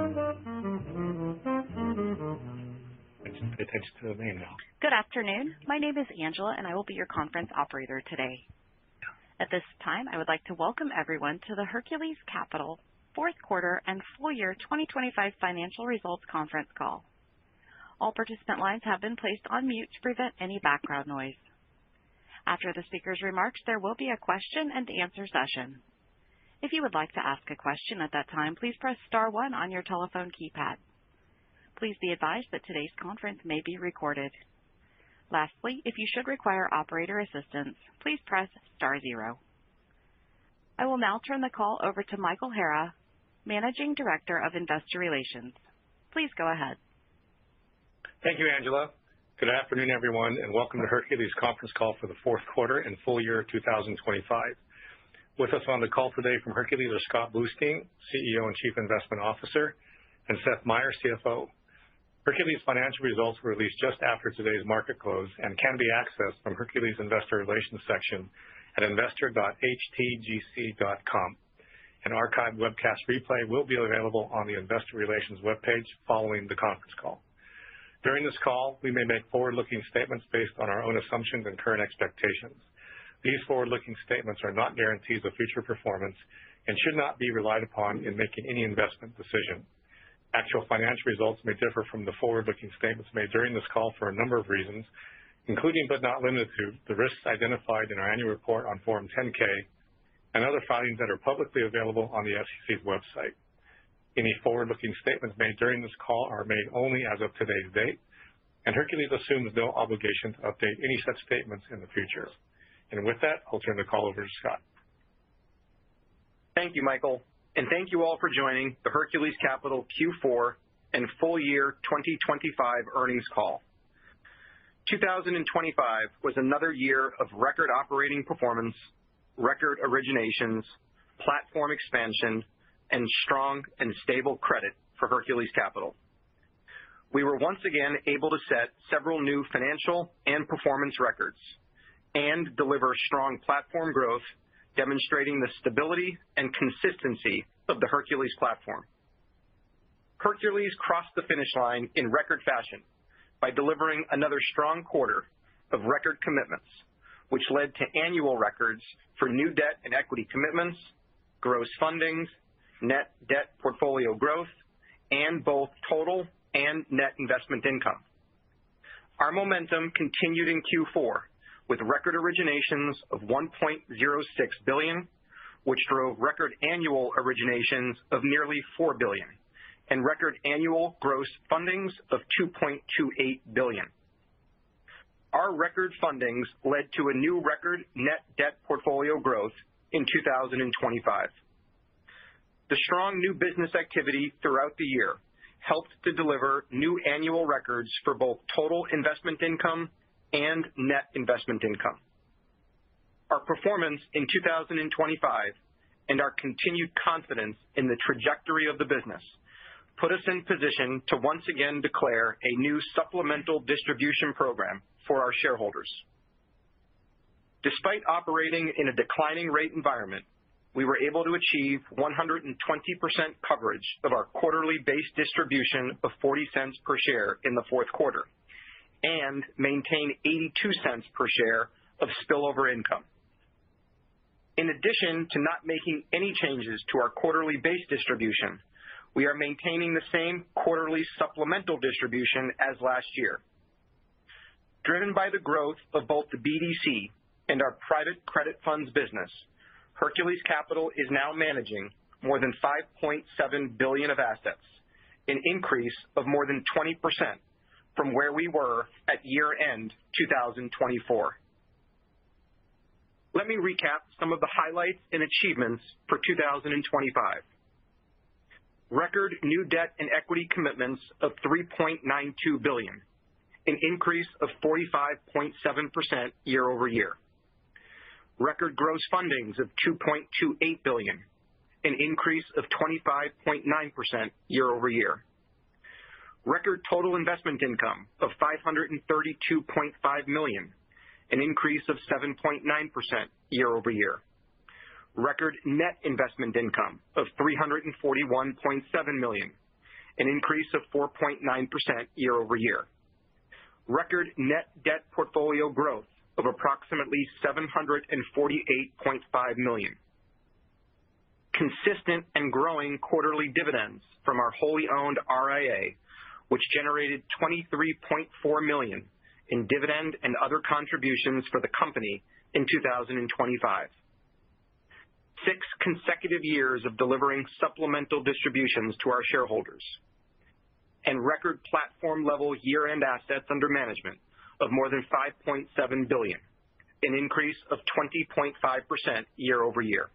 Pay attention to the name now. Good afternoon. My name is Angela, and I will be your conference operator today. At this time, I would like to welcome everyone to the Hercules Capital Fourth Quarter and Full Year 2025 Financial Results Conference Call. All participant lines have been placed on mute to prevent any background noise. After the speaker's remarks, there will be a question and answer session. If you would like to ask a question at that time, please press star 1 on your telephone keypad. Please be advised that today's conference may be recorded. Lastly, if you should require operator assistance, please press star 0. I will now turn the call over to Michael Hara, Managing Director of Investor Relations. Please go ahead. Thank you, Angela. Good afternoon, everyone, and welcome to Hercules conference call for the fourth quarter and full year 2025. With us on the call today from Hercules are Scott Bluestein, CEO and Chief Investment Officer, and Seth Meyer, CFO. Hercules financial results were released just after today's market close and can be accessed from Hercules Investor Relations section at investor.htgc.com. An archived webcast replay will be available on the Investor Relations webpage following the conference call. During this call, we may make forward-looking statements based on our own assumptions and current expectations. These forward-looking statements are not guarantees of future performance and should not be relied upon in making any investment decision. Actual financial results may differ from the forward-looking statements made during this call for a number of reasons, including but not limited to the risks identified in our annual report on Form 10-K and other filings that are publicly available on the SEC's website. Any forward-looking statements made during this call are made only as of today's date, and Hercules assumes no obligation to update any such statements in the future. And with that, I'll turn the call over to Scott. Thank you, Michael. And thank you all for joining the Hercules Capital Q4 and full year 2025 earnings call. 2025 was another year of record operating performance, record originations, platform expansion, and strong and stable credit for Hercules Capital. We were once again able to set several new financial and performance records and deliver strong platform growth, demonstrating the stability and consistency of the Hercules platform. Hercules crossed the finish line in record fashion by delivering another strong quarter of record commitments, which led to annual records for new debt and equity commitments, gross fundings, net debt portfolio growth, and both total and net investment income. Our momentum continued in Q4 with record originations of $1.06 billion, which drove record annual originations of nearly $4 billion, and record annual gross fundings of $2.28 billion. Our record fundings led to a new record net debt portfolio growth in 2025. The strong new business activity throughout the year helped to deliver new annual records for both total investment income and net investment income. Our performance in 2025 and our continued confidence in the trajectory of the business put us in position to once again declare a new supplemental distribution program for our shareholders. Despite operating in a declining rate environment, we were able to achieve 120% coverage of our quarterly base distribution of 40 cents per share in the fourth quarter and maintain 82 cents per share of spillover income. In addition to not making any changes to our quarterly base distribution, we are maintaining the same quarterly supplemental distribution as last year. Driven by the growth of both the BDC and our private credit funds business, Hercules Capital is now managing more than $5.7 billion of assets, an increase of more than 20% from where we were at year-end 2024. Let me recap some of the highlights and achievements for 2025. Record new debt and equity commitments of $3.92 billion, an increase of 45.7% year over year. Record gross fundings of $2.28 billion, an increase of 25.9% year over year. Record total investment income of $532.5 million, an increase of 7.9% year over year. Record net investment income of $341.7 million, an increase of 4.9% year over year. Record net debt portfolio growth of approximately $748.5 million. Consistent and growing quarterly dividends from our wholly owned RIA, which generated $23.4 million in dividend and other contributions for the company in 2025. 6 consecutive years of delivering supplemental distributions to our shareholders. And record platform-level year-end assets under management of more than $5.7 billion, an increase of 20.5% year over year.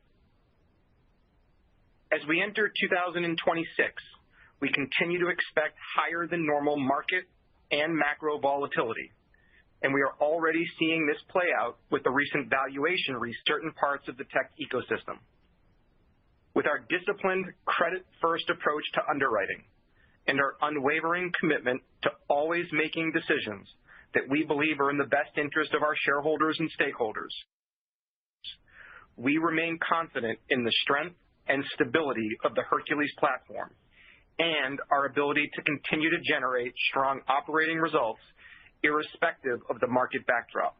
As we enter 2026, we continue to expect higher than normal market and macro volatility, and we are already seeing this play out with the recent valuation re certain parts of the tech ecosystem. With our disciplined credit-first approach to underwriting and our unwavering commitment to always making decisions that we believe are in the best interest of our shareholders and stakeholders, we remain confident in the strength and stability of the Hercules platform and our ability to continue to generate strong operating results irrespective of the market backdrop.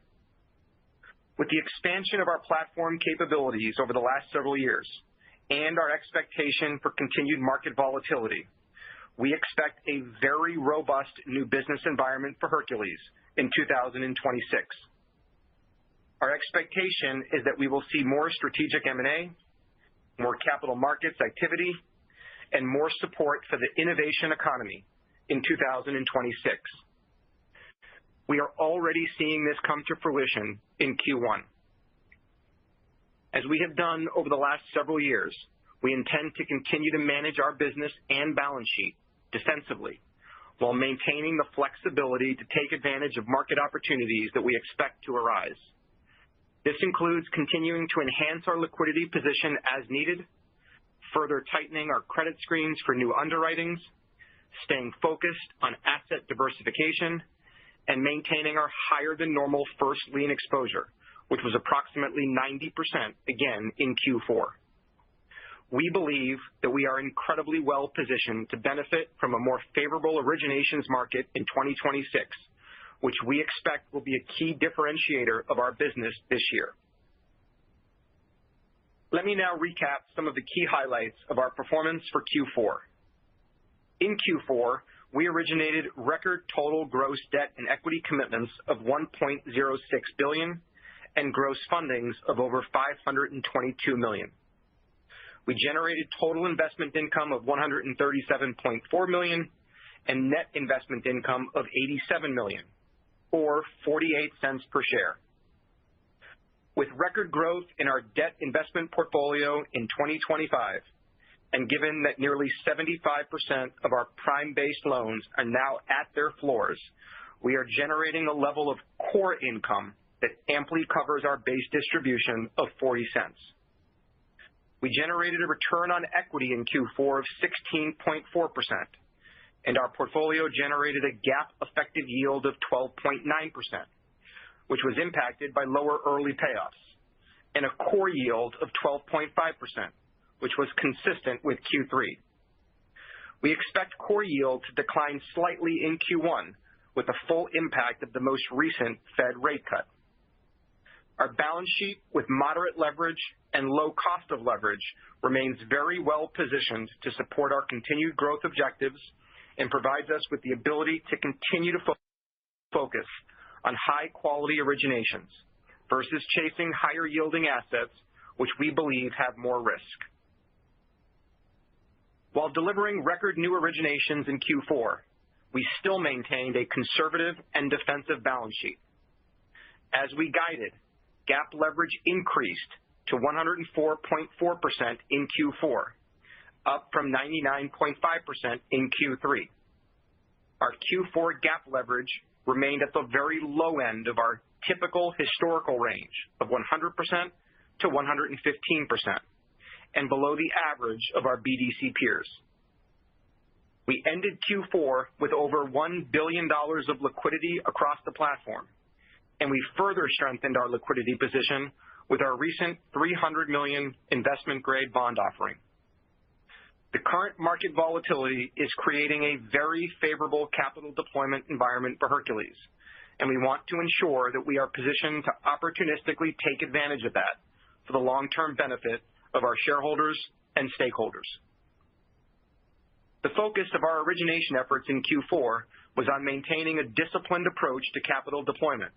With the expansion of our platform capabilities over the last several years and our expectation for continued market volatility, we expect a very robust new business environment for Hercules in 2026. Our expectation is that we will see more strategic M&A, more capital markets activity, and more support for the innovation economy in 2026. We are already seeing this come to fruition in Q1. As we have done over the last several years, we intend to continue to manage our business and balance sheet defensively while maintaining the flexibility to take advantage of market opportunities that we expect to arise. This includes continuing to enhance our liquidity position as needed, further tightening our credit screens for new underwritings, staying focused on asset diversification, and maintaining our higher than normal first lien exposure, which was approximately 90% again in Q4. We believe that we are incredibly well positioned to benefit from a more favorable originations market in 2026, which we expect will be a key differentiator of our business this year. Let me now recap some of the key highlights of our performance for Q4. In Q4, we originated record total gross debt and equity commitments of $1.06 billion and gross fundings of over $522 million. We generated total investment income of $137.4 million and net investment income of $87 million, or 48 cents per share. With record growth in our debt investment portfolio in 2025, and given that nearly 75% of our prime-based loans are now at their floors, we are generating a level of core income that amply covers our base distribution of 40 cents. We generated a return on equity in Q4 of 16.4%, and our portfolio generated a GAAP effective yield of 12.9%, which was impacted by lower early payoffs, and a core yield of 12.5%, which was consistent with Q3. We expect core yield to decline slightly in Q1 with the full impact of the most recent Fed rate cut. Our balance sheet with moderate leverage and low cost of leverage remains very well positioned to support our continued growth objectives and provides us with the ability to continue to focus on high-quality originations versus chasing higher-yielding assets, which we believe have more risk. While delivering record new originations in Q4, we still maintained a conservative and defensive balance sheet. As we guided, GAAP leverage increased to 104.4% in Q4, up from 99.5% in Q3. Our Q4 GAAP leverage remained at the very low end of our typical historical range of 100% to 115%, and below the average of our BDC peers. We ended Q4 with over $1 billion of liquidity across the platform, and we further strengthened our liquidity position with our recent $300 million investment-grade bond offering. The current market volatility is creating a very favorable capital deployment environment for Hercules, and we want to ensure that we are positioned to opportunistically take advantage of that for the long-term benefit of our shareholders and stakeholders. The focus of our origination efforts in Q4 was on maintaining a disciplined approach to capital deployment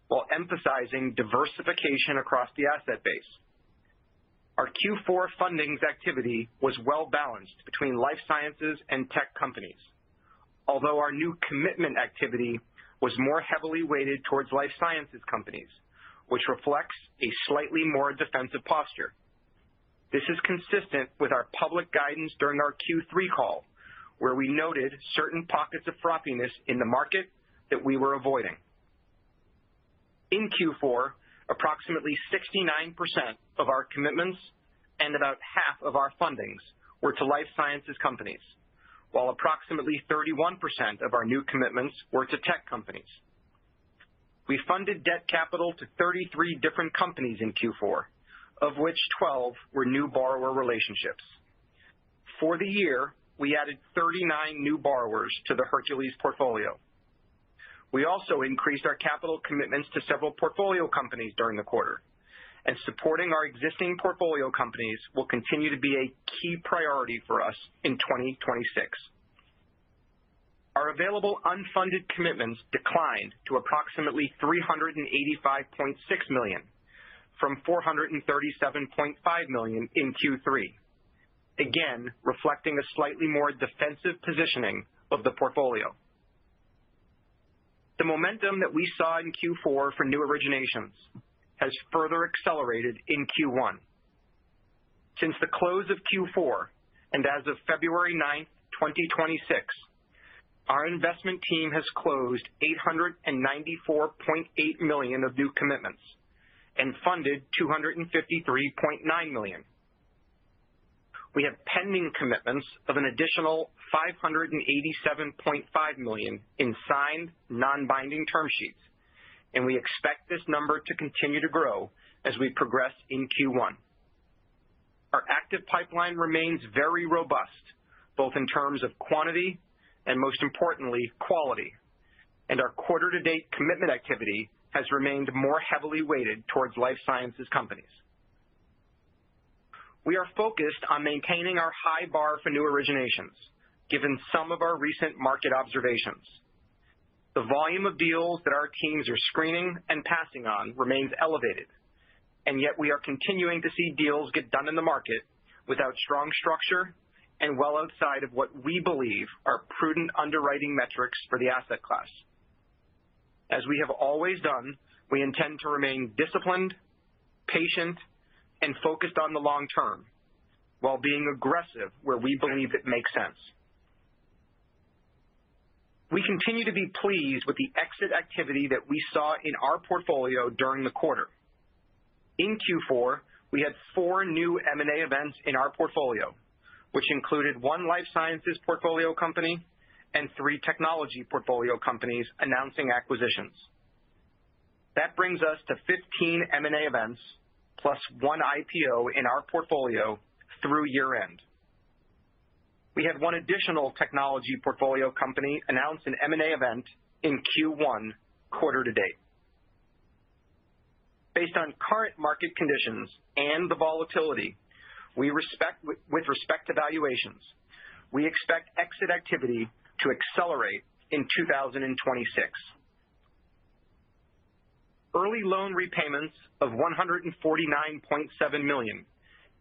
while emphasizing diversification across the asset base. Our Q4 fundings activity was well-balanced between life sciences and tech companies, although our new commitment activity was more heavily weighted towards life sciences companies, which reflects a slightly more defensive posture. This is consistent with our public guidance during our Q3 call, where we noted certain pockets of frothiness in the market that we were avoiding. In Q4, approximately 69% of our commitments and about half of our fundings were to life sciences companies, while approximately 31% of our new commitments were to tech companies. We funded debt capital to 33 different companies in Q4, of which 12 were new borrower relationships. For the year, we added 39 new borrowers to the Hercules portfolio. We also increased our capital commitments to several portfolio companies during the quarter, and supporting our existing portfolio companies will continue to be a key priority for us in 2026. Our available unfunded commitments declined to approximately $385.6 million from $437.5 million in Q3, again reflecting a slightly more defensive positioning of the portfolio. The momentum that we saw in Q4 for new originations has further accelerated in Q1. Since the close of Q4 and as of February 9th, 2026, our investment team has closed $894.8 million of new commitments and funded $253.9 million. We have pending commitments of an additional $587.5 million in signed, non-binding term sheets, and we expect this number to continue to grow as we progress in Q1. Our active pipeline remains very robust, both in terms of quantity and, most importantly, quality, and our quarter-to-date commitment activity has remained more heavily weighted towards life sciences companies. We are focused on maintaining our high bar for new originations, given some of our recent market observations. The volume of deals that our teams are screening and passing on remains elevated, and yet we are continuing to see deals get done in the market without strong structure and well outside of what we believe are prudent underwriting metrics for the asset class. As we have always done, we intend to remain disciplined, patient, and focused on the long term, while being aggressive where we believe it makes sense. We continue to be pleased with the exit activity that we saw in our portfolio during the quarter. In Q4, we had 4 new M&A events in our portfolio, which included 1 life sciences portfolio company and 3 technology portfolio companies announcing acquisitions. That brings us to 15 M&A events plus 1 IPO in our portfolio through year-end. We had 1 additional technology portfolio company announce an M&A event in Q1 quarter to date. Based on current market conditions and the volatility with respect to valuations, we expect exit activity to accelerate in 2026. Early loan repayments of $149.7 million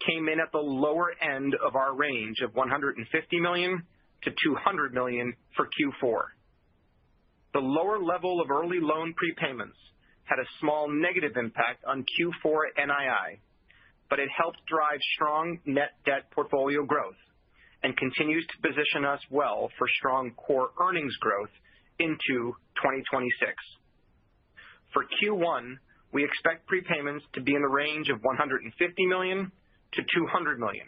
came in at the lower end of our range of $150 million to $200 million for Q4. The lower level of early loan prepayments had a small negative impact on Q4 NII, but it helped drive strong net debt portfolio growth and continues to position us well for strong core earnings growth into 2026. For Q1, we expect prepayments to be in the range of $150 million to $200 million,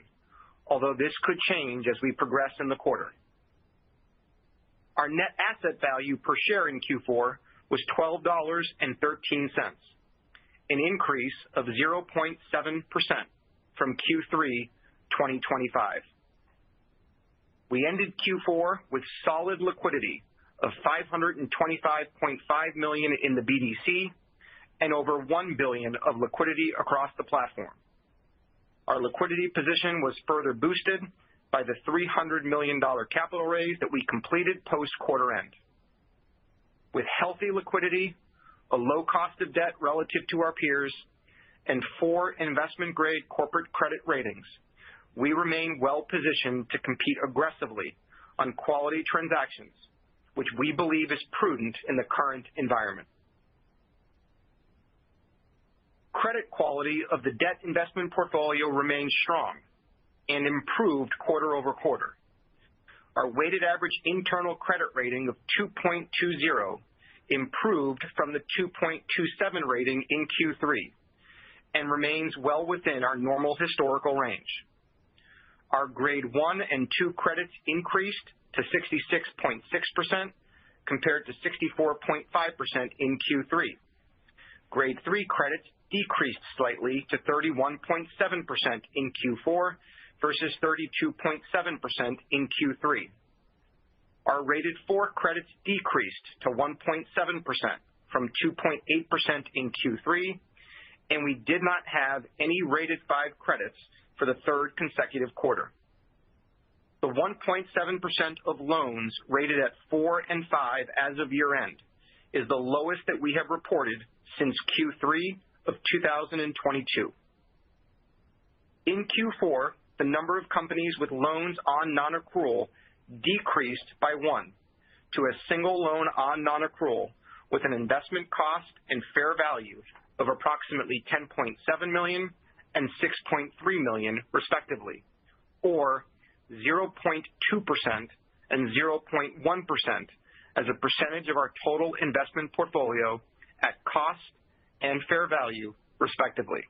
although this could change as we progress in the quarter. Our net asset value per share in Q4 was $12.13, an increase of 0.7% from Q3 2025. We ended Q4 with solid liquidity of $525.5 million in the BDC and over $1 billion of liquidity across the platform. Our liquidity position was further boosted by the $300 million capital raise that we completed post-quarter end. With healthy liquidity, a low cost of debt relative to our peers, and 4 investment-grade corporate credit ratings, we remain well-positioned to compete aggressively on quality transactions, which we believe is prudent in the current environment. Credit quality of the debt investment portfolio remains strong and improved quarter-over-quarter. Our weighted average internal credit rating of 2.20 improved from the 2.27 rating in Q3 and remains well within our normal historical range. Our grade 1 and 2 credits increased to 66.6% compared to 64.5% in Q3. Grade 3 credits decreased slightly to 31.7% in Q4 versus 32.7% in Q3. Our rated 4 credits decreased to 1.7% from 2.8% in Q3, and we did not have any rated 5 credits for the third consecutive quarter. The 1.7% of loans rated at 4 and 5 as of year-end is the lowest that we have reported since Q3 of 2022. In Q4, the number of companies with loans on non-accrual decreased by 1 to a single loan on non-accrual with an investment cost and fair value of approximately $10.7 million and $6.3 million, respectively, or 0.2% and 0.1% as a percentage of our total investment portfolio at cost and fair value, respectively.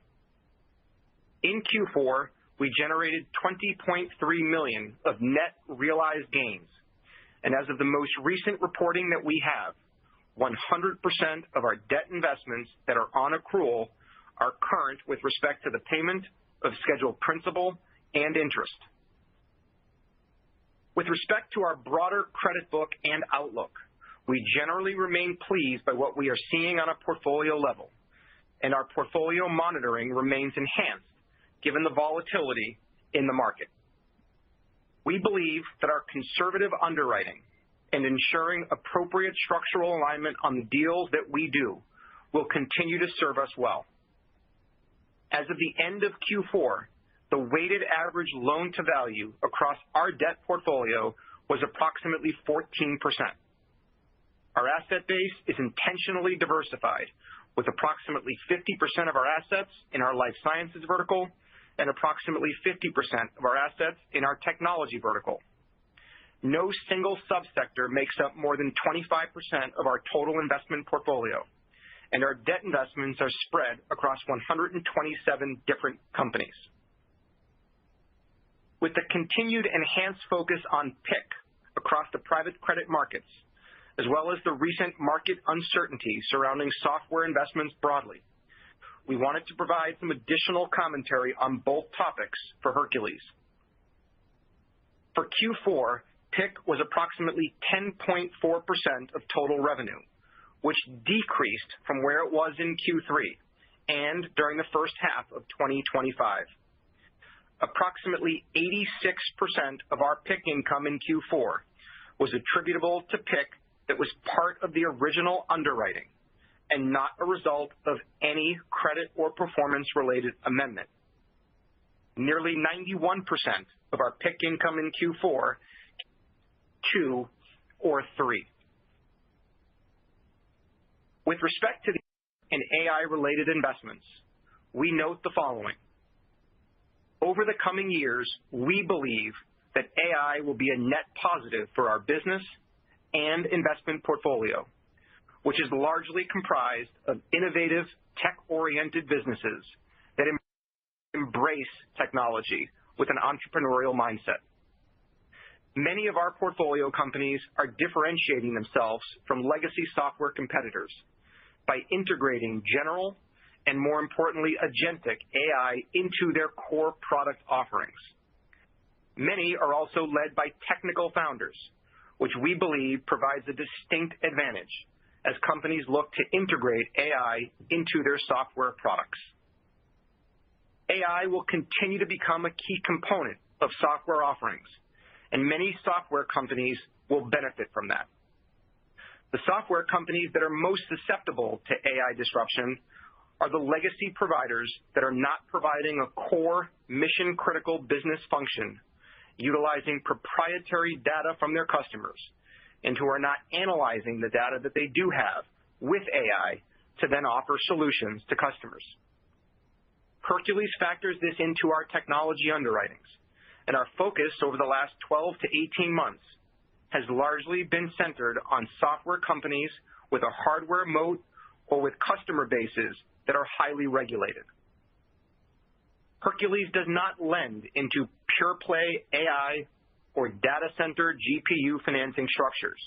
In Q4, we generated $20.3 million of net realized gains, and as of the most recent reporting that we have, 100% of our debt investments that are on accrual are current with respect to the payment of scheduled principal and interest. With respect to our broader credit book and outlook, we generally remain pleased by what we are seeing on a portfolio level, and our portfolio monitoring remains enhanced given the volatility in the market. We believe that our conservative underwriting and ensuring appropriate structural alignment on the deals that we do will continue to serve us well. As of the end of Q4, the weighted average loan-to-value across our debt portfolio was approximately 14%. Our asset base is intentionally diversified, with approximately 50% of our assets in our life sciences vertical and approximately 50% of our assets in our technology vertical. No single subsector makes up more than 25% of our total investment portfolio, and our debt investments are spread across 127 different companies. With the continued enhanced focus on PIK across the private credit markets, as well as the recent market uncertainty surrounding software investments broadly, we wanted to provide some additional commentary on both topics for Hercules. For Q4, PIK was approximately 10.4% of total revenue, which decreased from where it was in Q3 and during the first half of 2025. Approximately 86% of our PIK income in Q4 was attributable to PIK that was part of the original underwriting and not a result of any credit or performance-related amendment. Nearly 91% of our PIK income in Q4, 2 or 3. With respect to the and AI-related investments, we note the following. Over the coming years, we believe that AI will be a net positive for our business and investment portfolio, which is largely comprised of innovative, tech-oriented businesses that embrace technology with an entrepreneurial mindset. Many of our portfolio companies are differentiating themselves from legacy software competitors by integrating general and, more importantly, agentic AI into their core product offerings. Many are also led by technical founders, which we believe provides a distinct advantage as companies look to integrate AI into their software products. AI will continue to become a key component of software offerings, and many software companies will benefit from that. The software companies that are most susceptible to AI disruption are the legacy providers that are not providing a core mission-critical business function, utilizing proprietary data from their customers, and who are not analyzing the data that they do have with AI to then offer solutions to customers. Hercules factors this into our technology underwritings, and our focus over the last 12 to 18 months has largely been centered on software companies with a hardware moat or with customer bases that are highly regulated. Hercules does not lend into pure-play AI or data center GPU financing structures.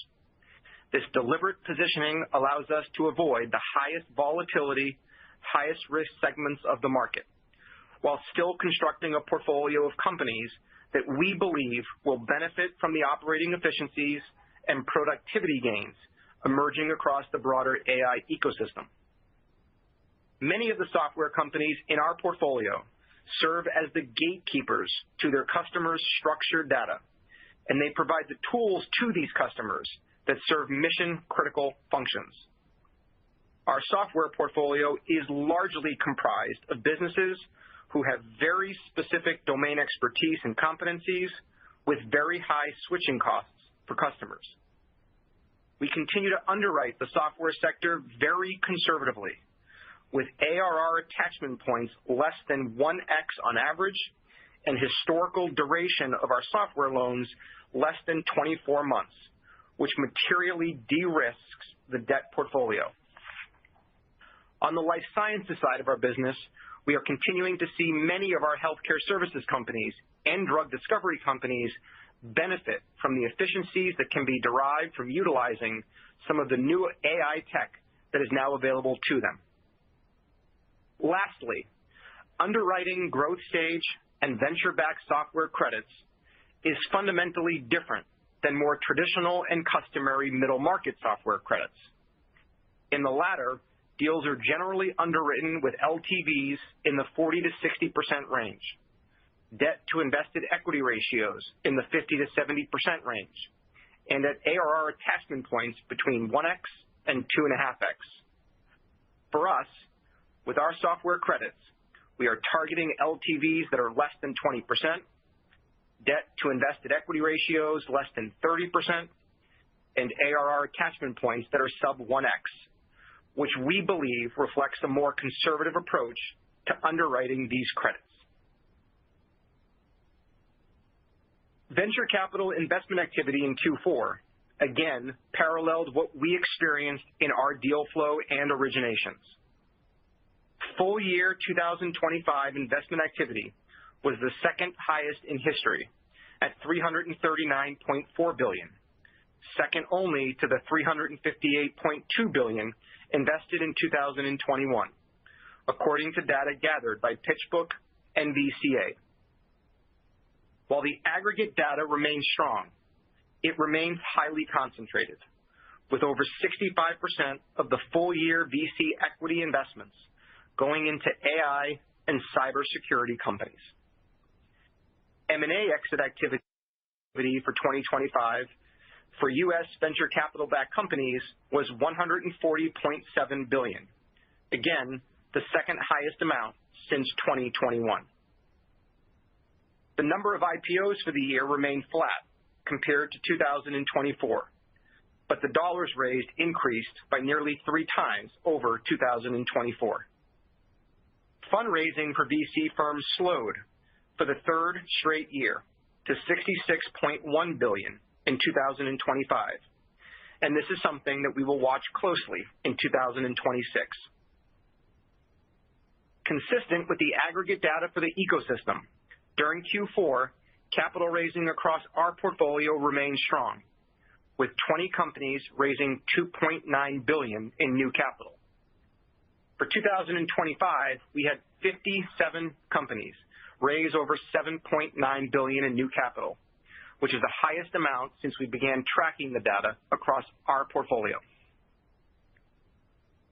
This deliberate positioning allows us to avoid the highest volatility, highest risk segments of the market, while still constructing a portfolio of companies that we believe will benefit from the operating efficiencies and productivity gains emerging across the broader AI ecosystem. Many of the software companies in our portfolio serve as the gatekeepers to their customers' structured data, and they provide the tools to these customers that serve mission-critical functions. Our software portfolio is largely comprised of businesses who have very specific domain expertise and competencies with very high switching costs for customers. We continue to underwrite the software sector very conservatively, with ARR attachment points less than 1x on average and historical duration of our software loans less than 24 months, which materially de-risks the debt portfolio. On the life sciences side of our business, we are continuing to see many of our healthcare services companies and drug discovery companies benefit from the efficiencies that can be derived from utilizing some of the new AI tech that is now available to them. Lastly, underwriting growth stage and venture-backed software credits is fundamentally different than more traditional and customary middle-market software credits. In the latter, deals are generally underwritten with LTVs in the 40 to 60% range, debt to invested equity ratios in the 50 to 70% range, and at ARR attachment points between 1x and 2.5x. For us, with our software credits, we are targeting LTVs that are less than 20%, debt to invested equity ratios less than 30%, and ARR attachment points that are sub 1x, which we believe reflects a more conservative approach to underwriting these credits. Venture capital investment activity in Q4 again paralleled what we experienced in our deal flow and originations. Full year 2025 investment activity was the second highest in history at $339.4 billion, second only to the $358.2 billion invested in 2021, according to data gathered by PitchBook and VCA. While the aggregate data remains strong, it remains highly concentrated, with over 65% of the full year VC equity investments going into AI and cybersecurity companies. M&A exit activity for 2025 for U.S. venture capital-backed companies was $140.7 billion, again, the second highest amount since 2021. The number of IPOs for the year remained flat compared to 2024, but the dollars raised increased by nearly 3 times over 2024. Fundraising for VC firms slowed for the third straight year to $66.1 billion in 2025, and this is something that we will watch closely in 2026. Consistent with the aggregate data for the ecosystem, during Q4, capital raising across our portfolio remained strong, with 20 companies raising $2.9 billion in new capital. For 2025, we had 57 companies raise over $7.9 billion in new capital, which is the highest amount since we began tracking the data across our portfolio.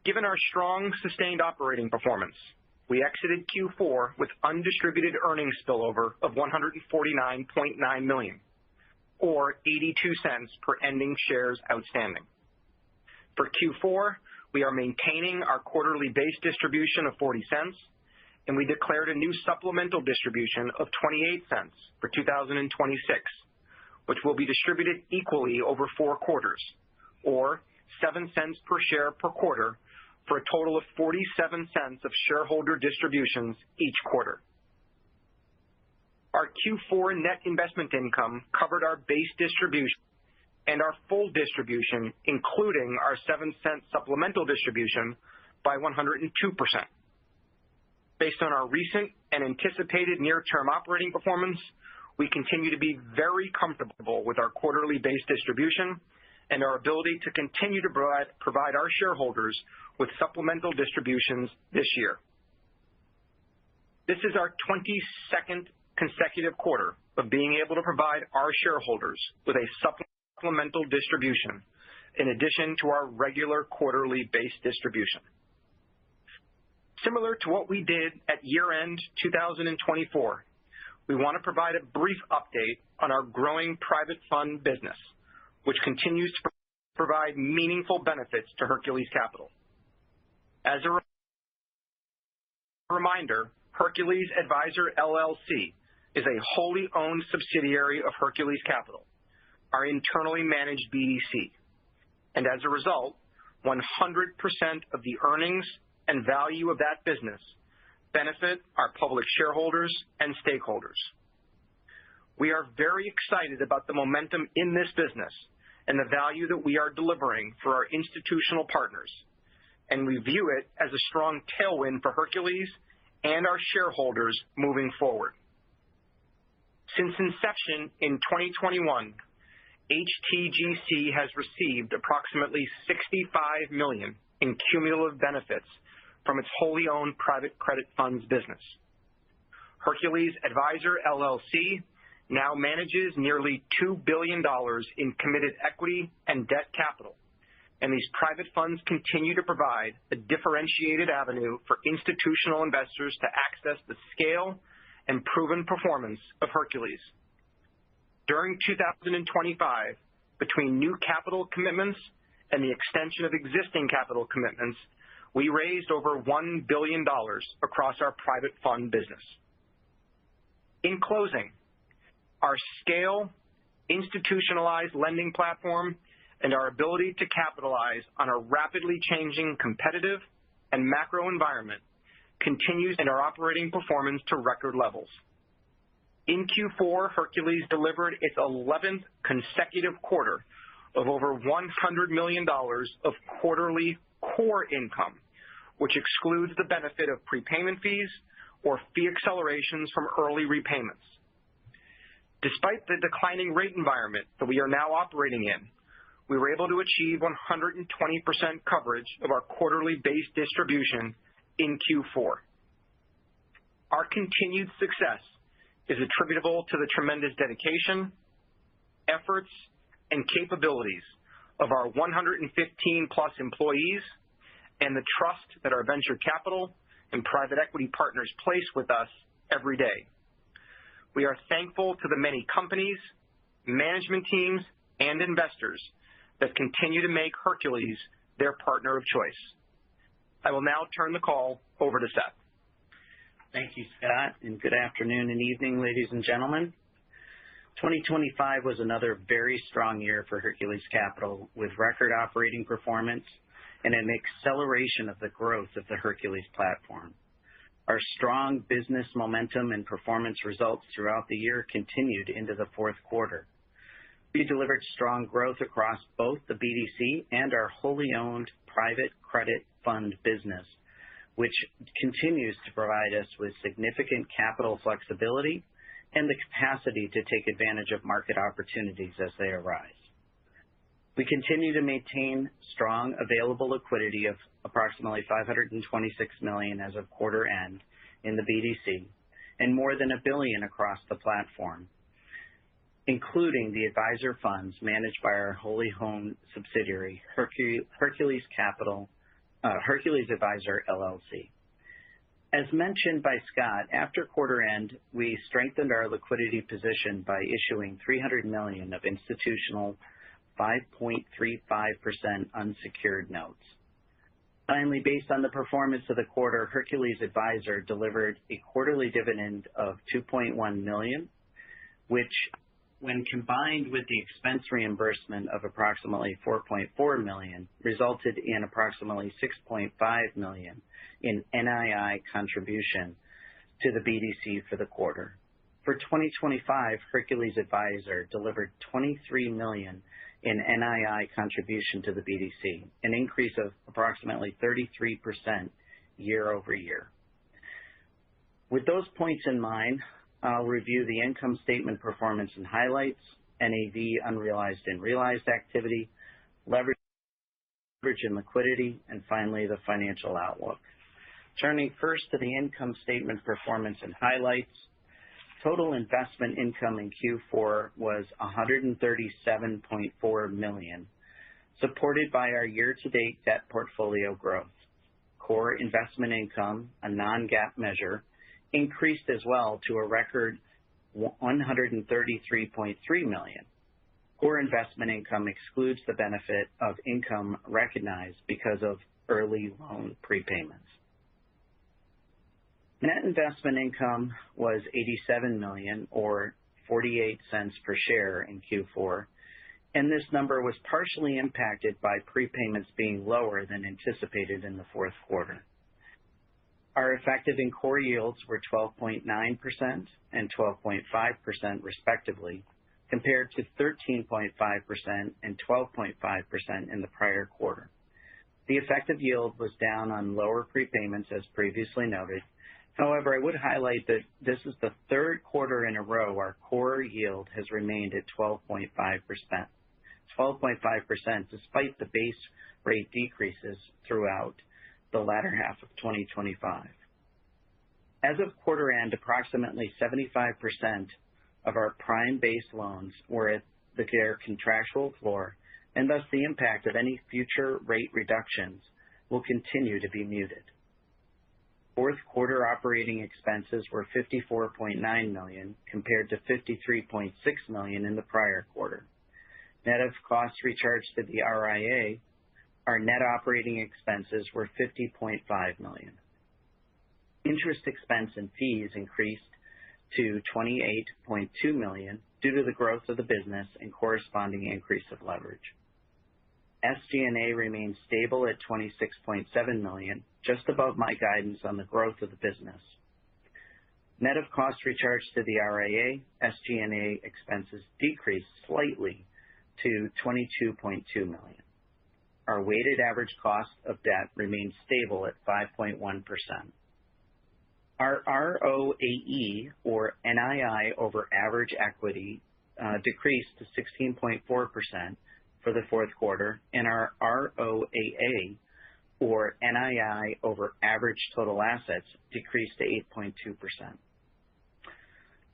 Given our strong, sustained operating performance, we exited Q4 with undistributed earnings spillover of $149.9 million, or 82 cents per ending shares outstanding. For Q4, we are maintaining our quarterly base distribution of 40 cents, and we declared a new supplemental distribution of 28 cents for 2026, which will be distributed equally over 4 quarters, or 7 cents per share per quarter, for a total of 47 cents of shareholder distributions each quarter. Our Q4 net investment income covered our base distribution and our full distribution, including our 7-cent supplemental distribution, by 102%. Based on our recent and anticipated near-term operating performance, we continue to be very comfortable with our quarterly base distribution and our ability to continue to provide our shareholders with supplemental distributions this year. This is our 22nd consecutive quarter of being able to provide our shareholders with a supplemental distribution in addition to our regular quarterly base distribution. Similar to what we did at year-end 2024, we want to provide a brief update on our growing private fund business, which continues to provide meaningful benefits to Hercules Capital. As a reminder, Hercules Advisor LLC is a wholly owned subsidiary of Hercules Capital, our internally managed BDC, and as a result, 100% of the earnings and value of that business benefit our public shareholders and stakeholders. We are very excited about the momentum in this business and the value that we are delivering for our institutional partners, and we view it as a strong tailwind for Hercules and our shareholders moving forward. Since inception in 2021, HTGC has received approximately $65 million in cumulative benefits from its wholly owned private credit funds business. Hercules Advisor LLC now manages nearly $2 billion in committed equity and debt capital, and these private funds continue to provide a differentiated avenue for institutional investors to access the scale and proven performance of Hercules. During 2025, between new capital commitments and the extension of existing capital commitments, we raised over $1 billion across our private fund business. In closing, our scale, institutionalized lending platform, and our ability to capitalize on a rapidly changing competitive and macro environment continues in our operating performance to record levels. In Q4, Hercules delivered its 11th consecutive quarter of over $100 million of quarterly core income, which excludes the benefit of prepayment fees or fee accelerations from early repayments. Despite the declining rate environment that we are now operating in, we were able to achieve 120% coverage of our quarterly base distribution in Q4. Our continued success is attributable to the tremendous dedication, efforts, and capabilities of our 115-plus employees and the trust that our venture capital and private equity partners place with us every day. We are thankful to the many companies, management teams, and investors that continue to make Hercules their partner of choice. I will now turn the call over to Seth. Thank you, Scott, and good afternoon and evening, ladies and gentlemen. 2025 was another very strong year for Hercules Capital, with record operating performance and an acceleration of the growth of the Hercules platform. Our strong business momentum and performance results throughout the year continued into the fourth quarter. We delivered strong growth across both the BDC and our wholly owned private credit fund business, which continues to provide us with significant capital flexibility and the capacity to take advantage of market opportunities as they arise. We continue to maintain strong available liquidity of approximately $526 million as of quarter end in the BDC, and more than $1 billion across the platform, including the advisor funds managed by our wholly owned subsidiary, Hercules Advisor LLC. As mentioned by Scott, after quarter end, we strengthened our liquidity position by issuing $300 million of institutional 5.35% unsecured notes. Finally, based on the performance of the quarter, Hercules Advisor delivered a quarterly dividend of $2.1 million, which, when combined with the expense reimbursement of approximately $4.4 million, resulted in approximately $6.5 million in NII contribution to the BDC for the quarter. For 2025, Hercules Advisor delivered $23 million in NII contribution to the BDC, an increase of approximately 33% year over year. With those points in mind, I'll review the income statement performance and highlights, NAV unrealized and realized activity, leverage and liquidity, and finally the financial outlook. Turning first to the income statement performance and highlights, total investment income in Q4 was $137.4 million, supported by our year-to-date debt portfolio growth. Core investment income, a non-GAAP measure, increased as well to a record $133.3 million. Core investment income excludes the benefit of income recognized because of early loan prepayments. Net investment income was $87 million, or 48 cents per share in Q4, and this number was partially impacted by prepayments being lower than anticipated in the fourth quarter. Our effective and core yields were 12.9% and 12.5% respectively, compared to 13.5% and 12.5% in the prior quarter. The effective yield was down on lower prepayments, as previously noted. However, I would highlight that this is the third quarter in a row our core yield has remained at 12.5%. 12.5% despite the base rate decreases throughout the latter half of 2025. As of quarter end, approximately 75% of our prime-based loans were at their contractual floor, and thus the impact of any future rate reductions will continue to be muted. Fourth quarter operating expenses were $54.9 million compared to $53.6 million in the prior quarter. Net of costs recharged to the RIA, our net operating expenses were $50.5 million. Interest expense and fees increased to $28.2 million due to the growth of the business and corresponding increase of leverage. SG&A remains stable at $26.7 million, just above my guidance on the growth of the business. Net of costs recharged to the RIA, SG&A expenses decreased slightly to $22.2 million. Our weighted average cost of debt remains stable at 5.1%. Our ROAE, or NII over average equity, decreased to 16.4% for the fourth quarter, and our ROAA, or NII over average total assets, decreased to 8.2%.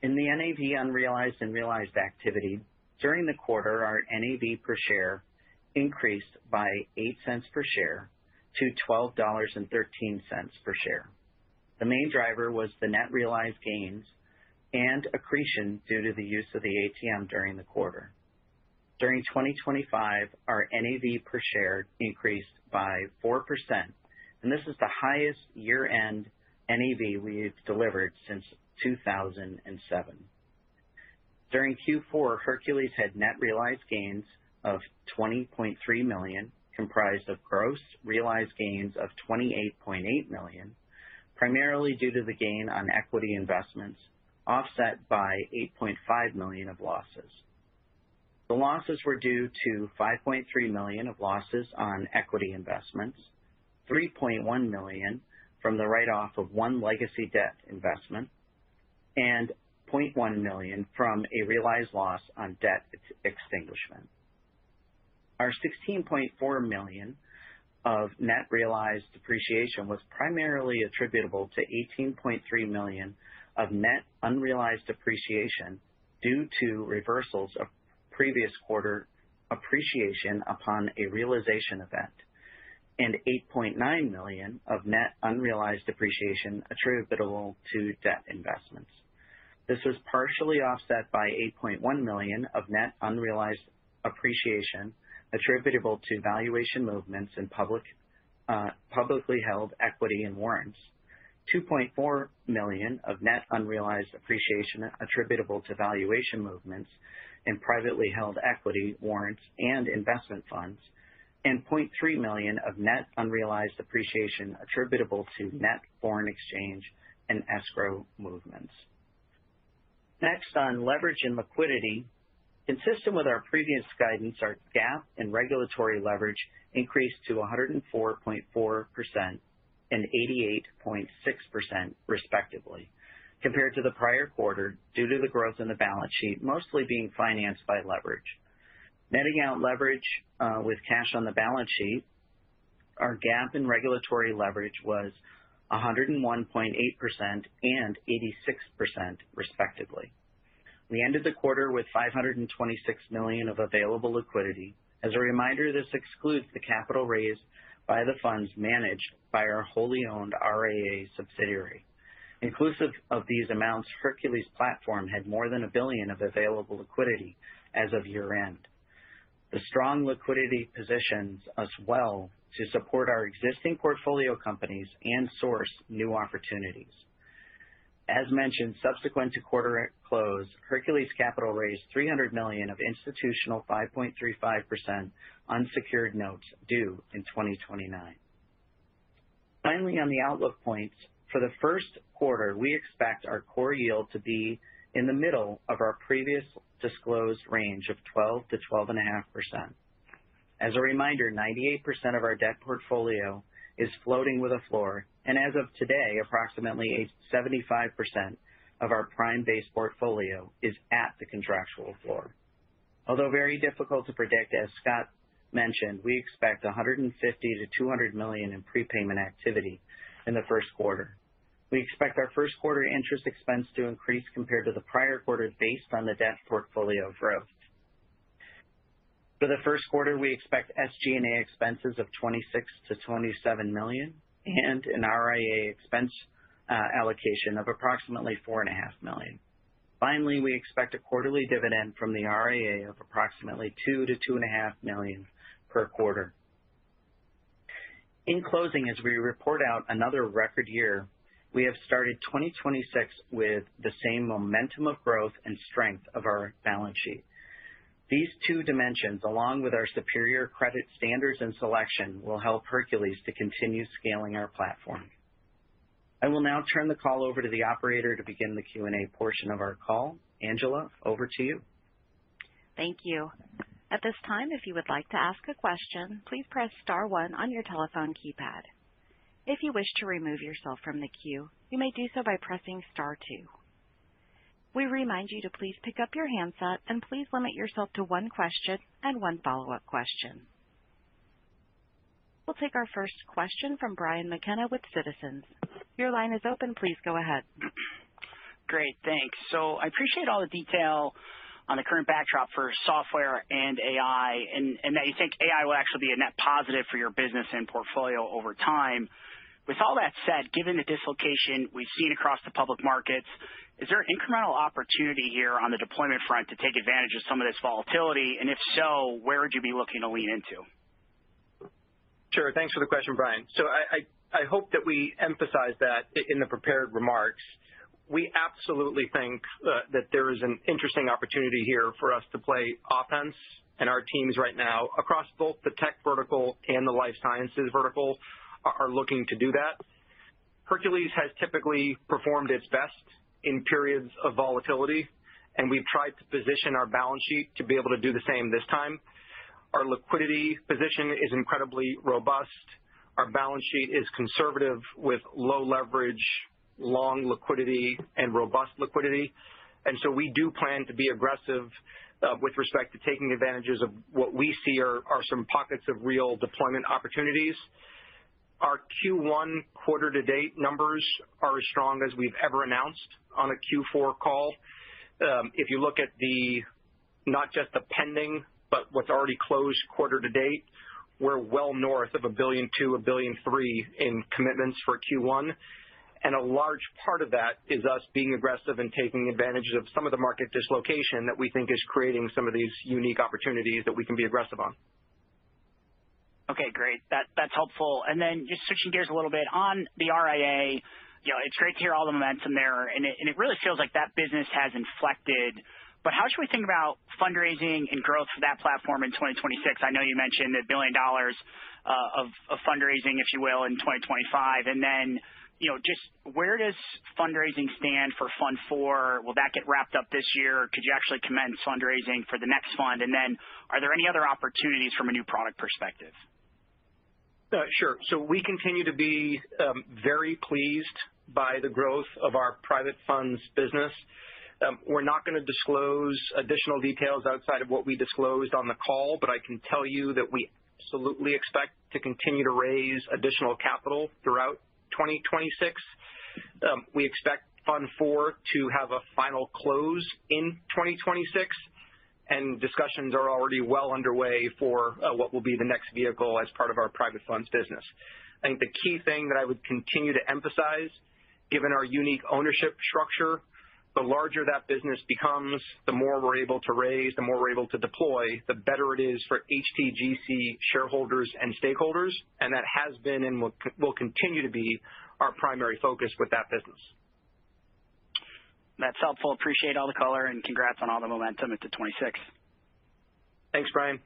In the NAV unrealized and realized activity, during the quarter, our NAV per share increased by 8 cents per share to $12.13 per share. The main driver was the net realized gains and accretion due to the use of the ATM during the quarter. During 2025, our NAV per share increased by 4%, and this is the highest year-end NAV we've delivered since 2007. During Q4, Hercules had net realized gains of $20.3 million, comprised of gross realized gains of $28.8 million, primarily due to the gain on equity investments, offset by $8.5 million of losses. The losses were due to $5.3 million of losses on equity investments, $3.1 million from the write-off of one legacy debt investment, and $0.1 million from a realized loss on debt extinguishment. Our $16.4 million of net realized depreciation was primarily attributable to $18.3 million of net unrealized appreciation due to reversals of previous quarter appreciation upon a realization event, and $8.9 million of net unrealized appreciation attributable to debt investments. This was partially offset by $8.1 million of net unrealized appreciation attributable to valuation movements in publicly held equity and warrants, $2.4 million of net unrealized appreciation attributable to valuation movements in privately held equity, warrants, and investment funds, and $0.3 million of net unrealized appreciation attributable to net foreign exchange and escrow movements. Next, on leverage and liquidity, consistent with our previous guidance, our GAAP and regulatory leverage increased to 104.4% and 88.6% respectively, compared to the prior quarter due to the growth in the balance sheet, mostly being financed by leverage. Netting out leverage with cash on the balance sheet, our GAAP and regulatory leverage was 101.8% and 86% respectively. We ended the quarter with $526 million of available liquidity. As a reminder, this excludes the capital raised by the funds managed by our wholly owned RIA subsidiary. Inclusive of these amounts, Hercules platform had more than $1 billion of available liquidity as of year-end. The strong liquidity positions us well to support our existing portfolio companies and source new opportunities. As mentioned, subsequent to quarter close, Hercules Capital raised $300 million of institutional 5.35% unsecured notes due in 2029. Finally, on the outlook points, for the first quarter, we expect our core yield to be in the middle of our previous disclosed range of 12 to 12.5%. As a reminder, 98% of our debt portfolio is floating with a floor, and as of today, approximately 75% of our prime-based portfolio is at the contractual floor. Although very difficult to predict, as Scott mentioned, we expect $150 to $200 million in prepayment activity in the first quarter. We expect our first quarter interest expense to increase compared to the prior quarter based on the debt portfolio growth. For the first quarter, we expect SG&A expenses of $26 to $27 million and an RIA expense allocation of approximately $4.5 million. Finally, we expect a quarterly dividend from the RIA of approximately $2 to $2.5 million per quarter. In closing, as we report out another record year, we have started 2026 with the same momentum of growth and strength of our balance sheet. These two dimensions, along with our superior credit standards and selection, will help Hercules to continue scaling our platform. I will now turn the call over to the operator to begin the Q&A portion of our call. Angela, over to you. Thank you. At this time, if you would like to ask a question, please press star one on your telephone keypad. If you wish to remove yourself from the queue, you may do so by pressing star two. We remind you to please pick up your handset and please limit yourself to one question and one follow-up question. We'll take our first question from Brian McKenna with Citizens. Your line is open. Please go ahead. Great, thanks. So I appreciate all the detail on the current backdrop for software and AI, and that you think AI will actually be a net positive for your business and portfolio over time. With all that said, given the dislocation we've seen across the public markets, is there an incremental opportunity here on the deployment front to take advantage of some of this volatility? And if so, where would you be looking to lean into? Sure. Thanks for the question, Brian. So I hope that we emphasize that in the prepared remarks. We absolutely think that there is an interesting opportunity here for us to play offense, and our teams right now across both the tech vertical and the life sciences vertical are looking to do that. Hercules has typically performed its best in periods of volatility, and we've tried to position our balance sheet to be able to do the same this time. Our liquidity position is incredibly robust. Our balance sheet is conservative with low leverage, long liquidity, and robust liquidity. And so we do plan to be aggressive with respect to taking advantages of what we see are some pockets of real deployment opportunities. our Q1 quarter-to-date numbers are as strong as we've ever announced on a Q4 call. If you look at not just the pending, but what's already closed quarter-to-date, we're well north of $1.2 billion, $1.3 billion in commitments for Q1. And a large part of that is us being aggressive and taking advantage of some of the market dislocation that we think is creating some of these unique opportunities that we can be aggressive on. Okay, great. That's helpful. And then just switching gears a little bit on the RIA, it's great to hear all the momentum there, and it really feels like that business has inflected. But how should we think about fundraising and growth for that platform in 2026? I know you mentioned $1 billion of fundraising, if you will, in 2025. And then, just where does fundraising stand for Fund 4? Will that get wrapped up this year? Could you actually commence fundraising for the next fund? And then are there any other opportunities from a new product perspective? Sure. So we continue to be very pleased by the growth of our private funds business. We're not going to disclose additional details outside of what we disclosed on the call, but I can tell you that we absolutely expect to continue to raise additional capital throughout 2026. We expect Fund 4 to have a final close in 2026, and discussions are already well underway for what will be the next vehicle as part of our private funds business. I think the key thing that I would continue to emphasize, given our unique ownership structure, the larger that business becomes, the more we're able to raise, the more we're able to deploy, the better it is for HTGC shareholders and stakeholders, and that has been and will continue to be our primary focus with that business. That's helpful. Appreciate all the color, and congrats on all the momentum into 26. Thanks, Brian.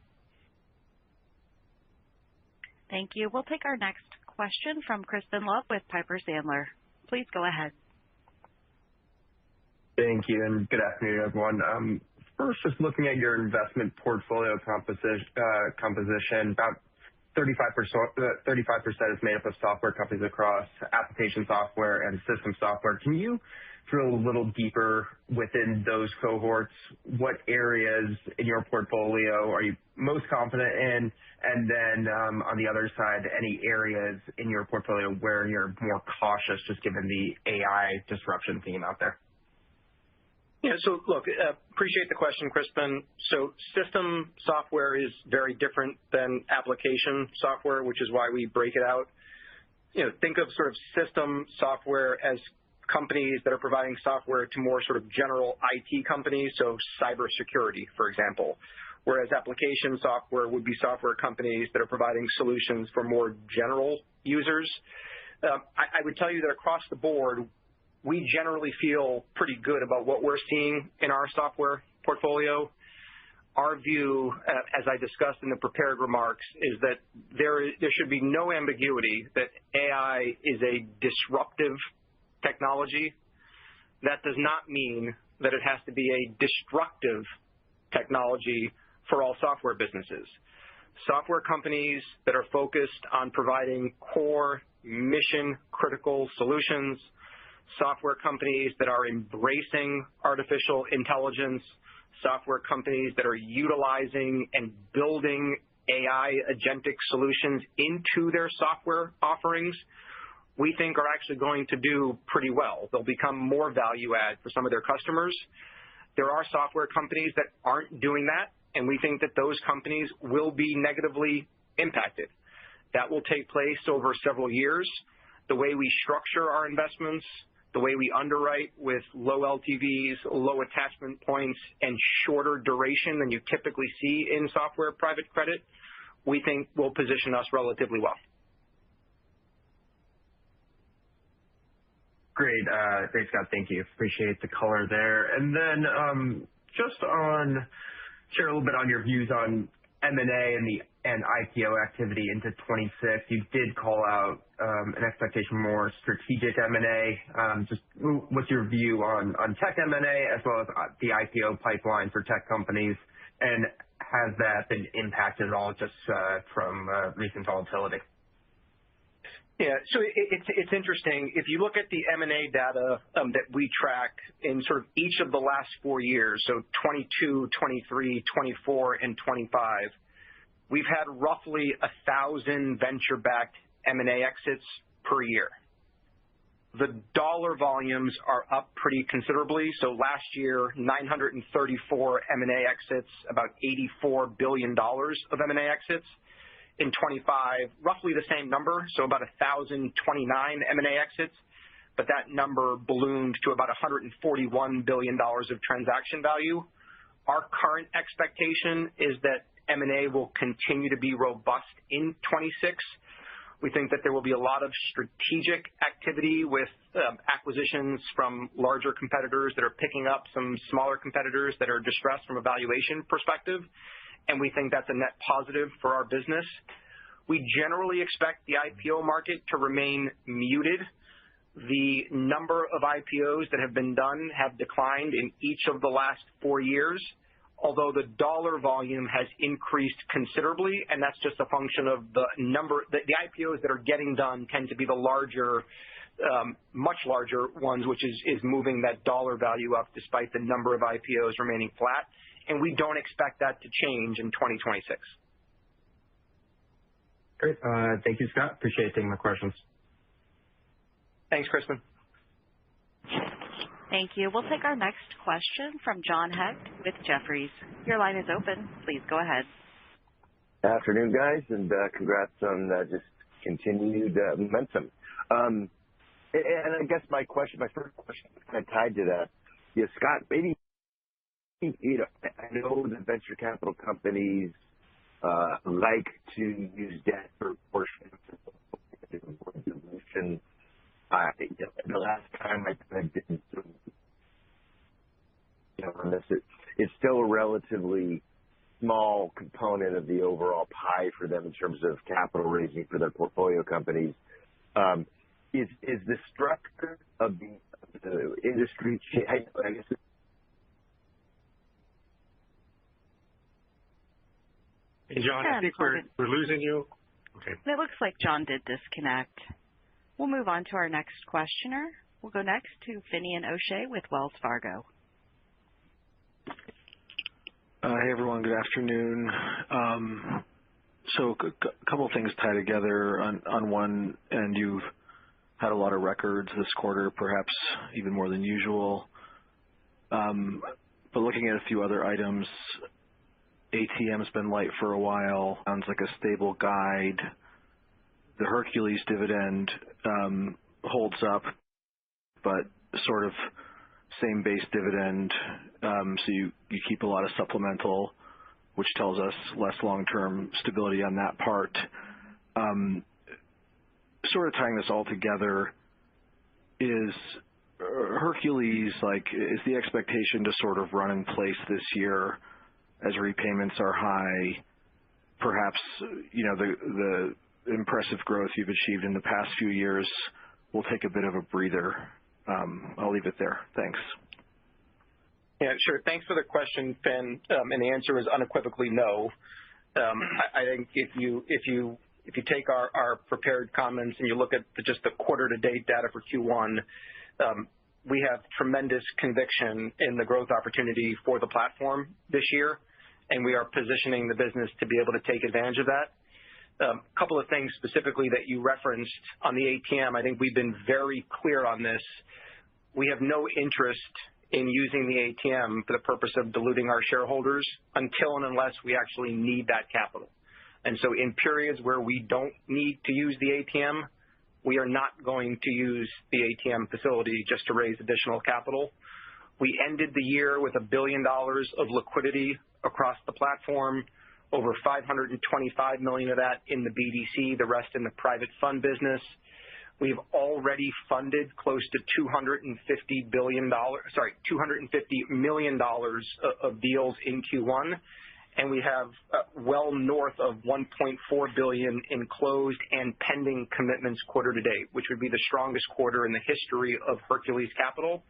Thank you. We'll take our next question from Crispin Love with Piper Sandler. Please go ahead. Thank you, and good afternoon, everyone. First, just looking at your investment portfolio composition, about 35% is made up of software companies across application software and system software. Can you drill a little deeper within those cohorts? What areas in your portfolio are you most confident in? And then on the other side, any areas in your portfolio where you're more cautious just given the AI disruption theme out there? Yeah, so look, appreciate the question, Crispin. So system software is very different than application software, which is why we break it out. Think of sort of system software as companies that are providing software to more sort of general IT companies, so cybersecurity, for example, whereas application software would be software companies that are providing solutions for more general users. I would tell you that across the board, we generally feel pretty good about what we're seeing in our software portfolio. Our view, as I discussed in the prepared remarks, is that there should be no ambiguity that AI is a disruptive technology. That does not mean that it has to be a destructive technology for all software businesses. Software companies that are focused on providing core mission-critical solutions, software companies that are embracing artificial intelligence, software companies that are utilizing and building AI agentic solutions into their software offerings, we think are actually going to do pretty well. They'll become more value add for some of their customers. There are software companies that aren't doing that, and we think that those companies will be negatively impacted. That will take place over several years. The way we structure our investments, the way we underwrite with low LTVs, low attachment points, and shorter duration than you typically see in software private credit, we think will position us relatively well. Great, Scott. Thank you. Appreciate the color there. And then just share a little bit on your views on M&A and IPO activity into 26. You did call out an expectation more strategic M&A. Just what's your view on tech M&A as well as the IPO pipeline for tech companies? And has that been impacted at all just from recent volatility? Yeah, so it's interesting. If you look at the M&A data that we track in sort of each of the last 4 years, so 22, 23, 24, and 25, we've had roughly 1,000 venture-backed M&A exits per year. The dollar volumes are up pretty considerably. So last year, 934 M&A exits, about $84 billion of M&A exits. In 25, roughly the same number, so about 1,029 M&A exits, but that number ballooned to about $141 billion of transaction value. Our current expectation is that M&A will continue to be robust in 26. We think that there will be a lot of strategic activity with acquisitions from larger competitors that are picking up some smaller competitors that are distressed from a valuation perspective, and we think that's a net positive for our business. We generally expect the IPO market to remain muted. The number of IPOs that have been done have declined in each of the last 4 years, although the dollar volume has increased considerably, and that's just a function of the number. The IPOs that are getting done tend to be the larger, much larger ones, which is moving that dollar value up despite the number of IPOs remaining flat. And we don't expect that to change in 2026. Great. Thank you, Scott. Appreciate taking my questions. Thanks, Crispin. Thank you. We'll take our next question from John Hecht with Jefferies. Your line is open. Please go ahead. Afternoon, guys, and congrats on just continued momentum. And I guess my first question is kind of tied to that. Yeah, Scott, maybe, I know that venture capital companies like to use debt for a portion of dilution. The last time I did on this, it's still a relatively small component of the overall pie for them in terms of capital raising for their portfolio companies. Is the structure of the industry, I guess, Hey, John, I think we're losing you. Okay. It looks like John did disconnect. We'll move on to our next questioner. We'll go next to Finian O'Shea with Wells Fargo. Hey, everyone. Good afternoon. So a couple of things tie together. On one end, you've had a lot of records this quarter, perhaps even more than usual. But looking at a few other items, ATM's been light for a while. Sounds like a stable guide. The Hercules dividend holds up, but sort of same base dividend. So you keep a lot of supplemental, which tells us less long-term stability on that part. Sort of tying this all together, is Hercules, is the expectation to sort of run in place this year as repayments are high? Perhaps, the impressive growth you've achieved in the past few years will take a bit of a breather. I'll leave it there. Thanks. Yeah, sure. Thanks for the question, Finn. And the answer is unequivocally no. I think if you take our prepared comments and you look at just the quarter-to-date data for Q1, we have tremendous conviction in the growth opportunity for the platform this year, and we are positioning the business to be able to take advantage of that. A couple of things specifically that you referenced on the ATM. I think we've been very clear on this. We have no interest in using the ATM for the purpose of diluting our shareholders until and unless we actually need that capital. And so in periods where we don't need to use the ATM, we are not going to use the ATM facility just to raise additional capital. We ended the year with $1 billion of liquidity across the platform, over $525 million of that in the BDC, the rest in the private fund business. We've already funded close to $250 million of deals in Q1, and we have well north of $1.4 billion in closed and pending commitments quarter to date, which would be the strongest quarter in the history of Hercules Capital,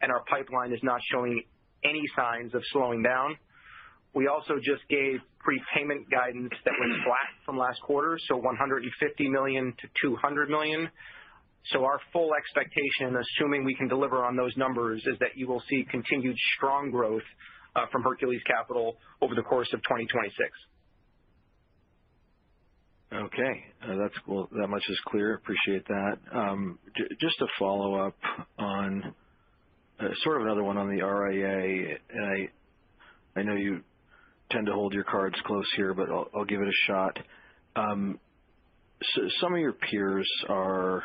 and our pipeline is not showing any signs of slowing down. We also just gave prepayment guidance that was flat from last quarter, so $150 million to $200 million. So our full expectation, assuming we can deliver on those numbers, is that you will see continued strong growth from Hercules Capital over the course of 2026. Okay. That's cool. That much is clear. Appreciate that. Just to follow up on sort of another one on the RIA, and I know you tend to hold your cards close here, but I'll give it a shot. So some of your peers are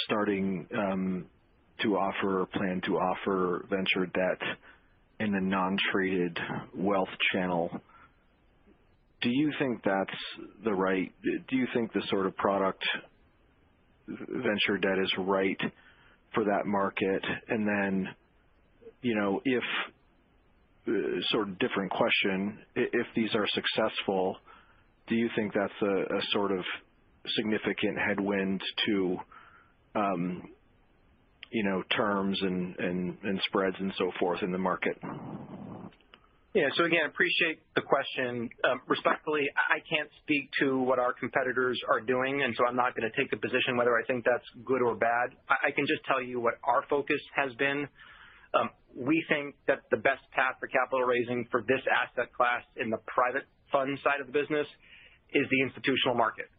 starting to offer or plan to offer venture debt in the non-traded wealth channel. Do you think do you think the sort of product venture debt is right for that market? And then, if sort of different question, if these are successful, do you think that's a sort of significant headwind to, terms and spreads and so forth in the market? Yeah. So again, appreciate the question. Respectfully, I can't speak to what our competitors are doing, and so I'm not going to take a position whether I think that's good or bad. I can just tell you what our focus has been. We think that the best path for capital raising for this asset class in the private fund side of the business is the institutional market.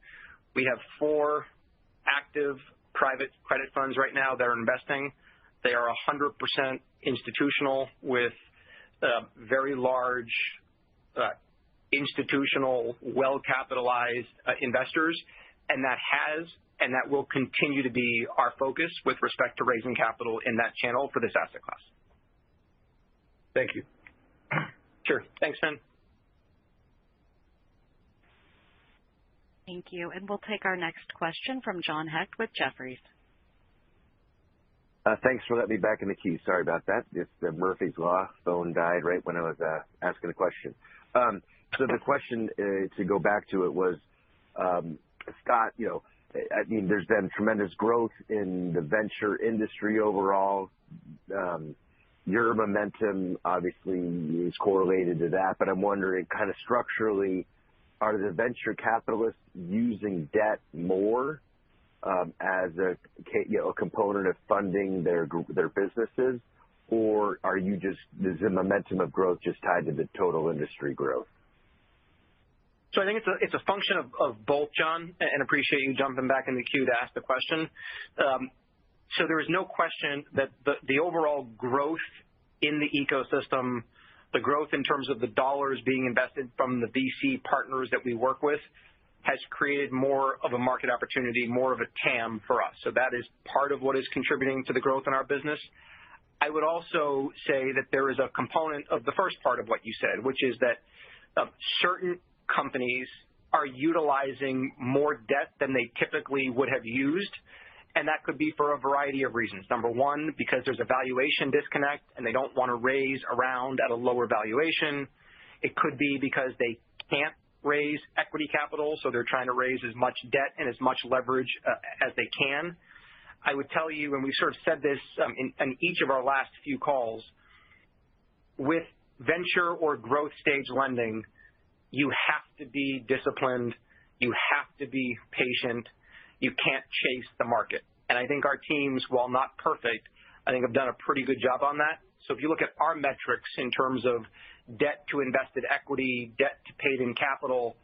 We have 4 active private credit funds right now that are investing. They are 100% institutional with very large institutional, well-capitalized investors, and that will continue to be our focus with respect to raising capital in that channel for this asset class. Thank you. Sure. Thanks, Finn. Thank you. And we'll take our next question from John Hecht with Jefferies. Thanks for letting me back in the queue. Sorry about that. It's the Murphy's Law. Phone died right when I was asking a question. So the question to go back to it was, Scott, there's been tremendous growth in the venture industry overall. Your momentum obviously is correlated to that, but I'm wondering kind of structurally, are the venture capitalists using debt more as a component of funding their businesses, or is the momentum of growth just tied to the total industry growth? So I think it's a function of both, John, and appreciate you jumping back in the queue to ask the question. So there is no question that the overall growth in the ecosystem, the growth in terms of the dollars being invested from the VC partners that we work with, has created more of a market opportunity, more of a TAM for us. So that is part of what is contributing to the growth in our business. I would also say that there is a component of the first part of what you said, which is that certain companies are utilizing more debt than they typically would have used, and that could be for a variety of reasons. Number one, because there's a valuation disconnect and they don't want to raise around at a lower valuation. It could be because they can't raise equity capital, so they're trying to raise as much debt and as much leverage as they can. I would tell you, and we've sort of said this in each of our last few calls, with venture or growth stage lending, you have to be disciplined. You have to be patient. You can't chase the market. And I think our teams, while not perfect, I think have done a pretty good job on that. So if you look at our metrics in terms of debt to invested equity, debt to paid in capital,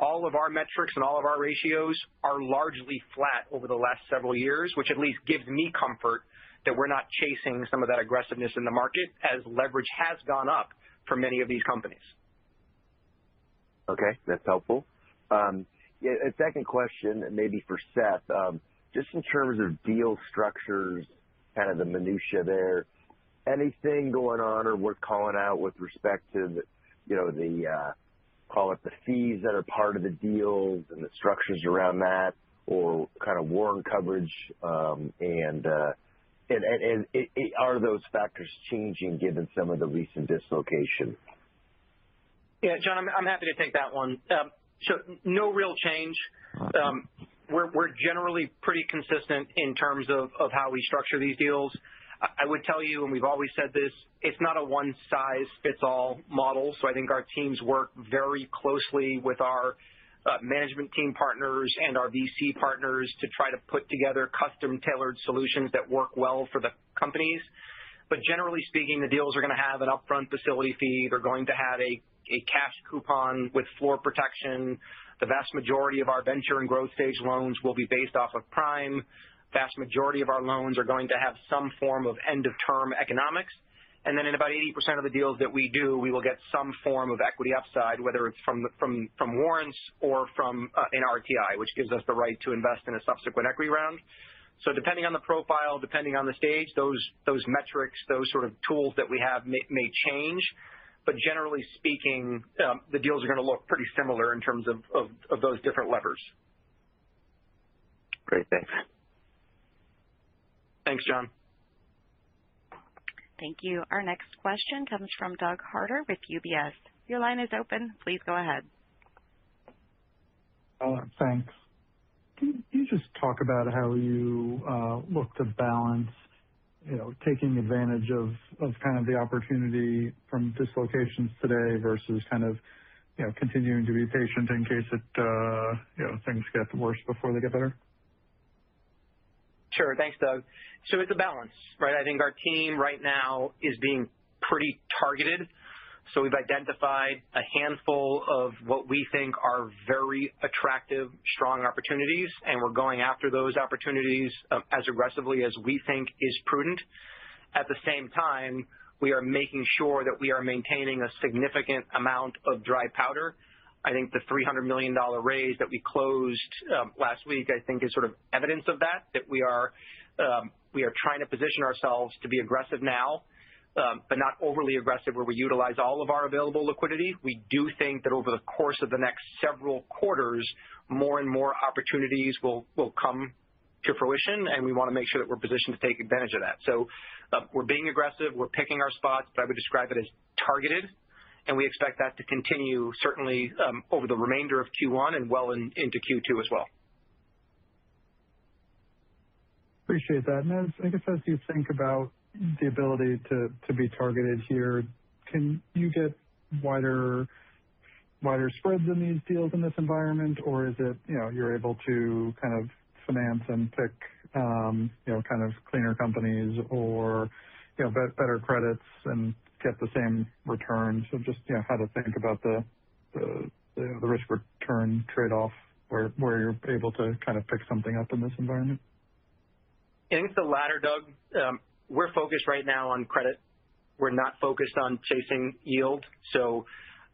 all of our metrics and all of our ratios are largely flat over the last several years, which at least gives me comfort that we're not chasing some of that aggressiveness in the market as leverage has gone up for many of these companies. Okay, that's helpful. A second question, maybe for Seth, just in terms of deal structures, kind of the minutia there, anything going on or worth calling out with respect to call it the fees that are part of the deals and the structures around that, or kind of warrant coverage, and are those factors changing given some of the recent dislocation? Yeah, John, I'm happy to take that one. So no real change. We're generally pretty consistent in terms of how we structure these deals. I would tell you, and we've always said this, it's not a one-size-fits-all model. So I think our teams work very closely with our management team partners and our VC partners to try to put together custom-tailored solutions that work well for the companies. But generally speaking, the deals are going to have an upfront facility fee. They're going to have a a cash coupon with floor protection. The vast majority of our venture and growth stage loans will be based off of prime. Vast majority of our loans are going to have some form of end-of-term economics. And then in about 80% of the deals that we do, we will get some form of equity upside, whether it's from warrants or from an RTI, which gives us the right to invest in a subsequent equity round. So depending on the profile, depending on the stage, those metrics, those sort of tools that we have may change. But generally speaking, the deals are going to look pretty similar in terms of those different levers. Great, thanks. Thanks, John. Thank you. Our next question comes from Doug Harter with UBS. Your line is open. Please go ahead. Thanks. Can you just talk about how you look to balance, taking advantage of kind of the opportunity from dislocations today versus kind of, continuing to be patient in case things get worse before they get better? Sure. Thanks, Doug. So it's a balance, right? I think our team right now is being pretty targeted. So we've identified a handful of what we think are very attractive, strong opportunities, and we're going after those opportunities as aggressively as we think is prudent. At the same time, we are making sure that we are maintaining a significant amount of dry powder. I think the $300 million raise that we closed last week, I think, is sort of evidence of that we are trying to position ourselves to be aggressive now, but not overly aggressive where we utilize all of our available liquidity. We do think that over the course of the next several quarters, more and more opportunities will come to fruition, and we want to make sure that we're positioned to take advantage of that. So we're being aggressive. We're picking our spots, but I would describe it as targeted. And we expect that to continue certainly over the remainder of Q1 and well into Q2 as well. Appreciate that. And I guess as you think about the ability to be targeted here, can you get wider spreads in these deals in this environment, or is it you're able to kind of finance and pick kind of cleaner companies or better credits and get the same return? So just how to think about the risk return trade off where you're able to kind of pick something up in this environment. I think it's the latter, Doug. We're focused right now on credit. We're not focused on chasing yield. So